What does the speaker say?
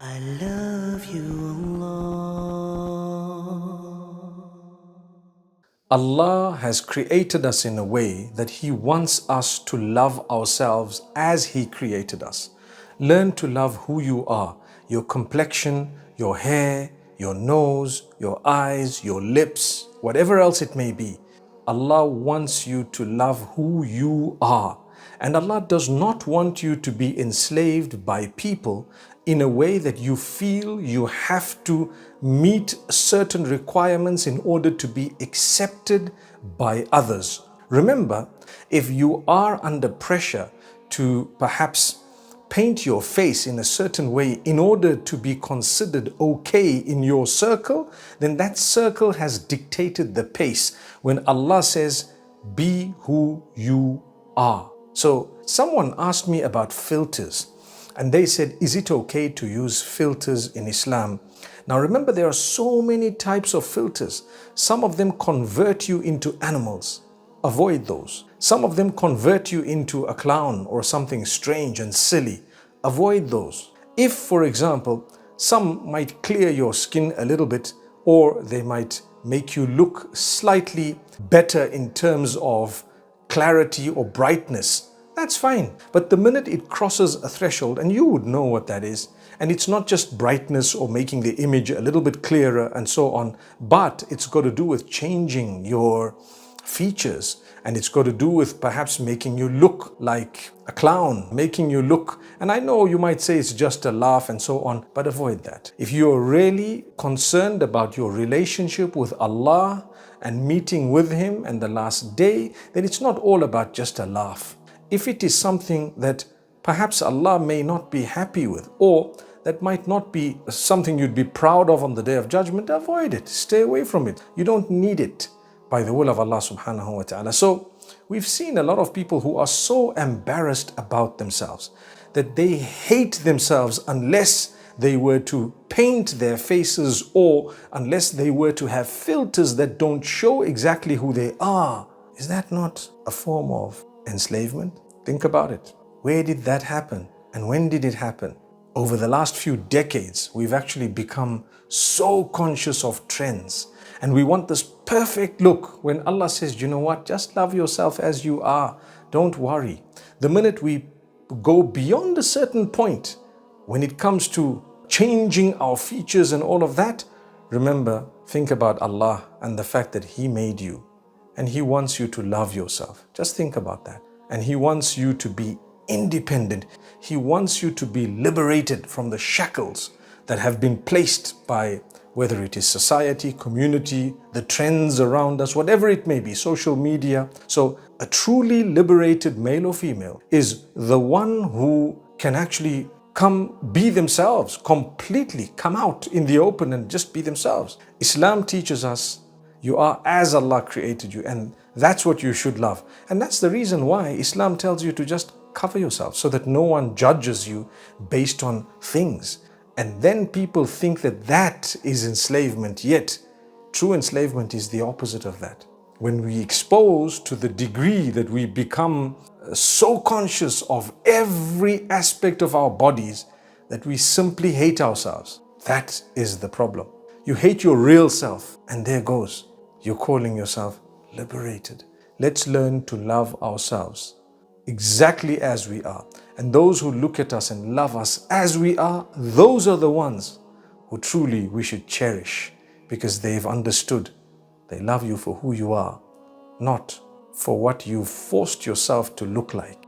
I love you, Allah. Allah has created us in a way that He wants us to love ourselves as He created us. Learn to love who you are, your complexion, your hair, your nose, your eyes, your lips, whatever else it may be. Allah wants you to love who you are. And Allah does not want you to be enslaved by people in a way that you feel you have to meet certain requirements in order to be accepted by others. Remember, if you are under pressure to perhaps paint your face in a certain way in order to be considered okay in your circle, then that circle has dictated the pace when Allah says, be who you are. So someone asked me about filters and they said, is it okay to use filters in Islam? Now remember, there are so many types of filters. Some of them convert you into animals. Avoid those. Some of them convert you into a clown or something strange and silly. Avoid those. If, for example, some might clear your skin a little bit, or they might make you look slightly better in terms of clarity or brightness, that's fine. But the minute it crosses a threshold, and you would know what that is, and it's not just brightness or making the image a little bit clearer and so on, but it's got to do with changing your features, and it's got to do with perhaps making you look like a clown, making you look, and I know you might say it's just a laugh and so on, but avoid that. If you're really concerned about your relationship with Allah and meeting with Him and the last day, then it's not all about just a laugh. If it is something that perhaps Allah may not be happy with, or that might not be something you'd be proud of on the Day of Judgment, avoid it. Stay away from it. You don't need it by the will of Allah subhanahu wa ta'ala. So we've seen a lot of people who are so embarrassed about themselves that they hate themselves unless they were to paint their faces or unless they were to have filters that don't show exactly who they are. Is that not a form of enslavement? Think about it. Where did that happen? And when did it happen? Over the last few decades, we've actually become so conscious of trends. And we want this perfect look when Allah says, you know what, just love yourself as you are. Don't worry. The minute we go beyond a certain point, when it comes to changing our features and all of that, remember, think about Allah and the fact that He made you. And He wants you to love yourself. Just think about that. And He wants you to be independent. He wants you to be liberated from the shackles that have been placed by whether it is society, community, the trends around us, whatever it may be, social media. So a truly liberated male or female is the one who can actually be themselves, completely come out in the open and just be themselves. Islam teaches us you are as Allah created you, and that's what you should love. And that's the reason why Islam tells you to just cover yourself so that no one judges you based on things. And then people think that that is enslavement, yet true enslavement is the opposite of that. When we expose to the degree that we become so conscious of every aspect of our bodies that we simply hate ourselves, that is the problem. You hate your real self, and there goes. You're calling yourself liberated. Let's learn to love ourselves exactly as we are. And those who look at us and love us as we are, those are the ones who truly we should cherish, because they've understood. They love you for who you are, not for what you've forced yourself to look like.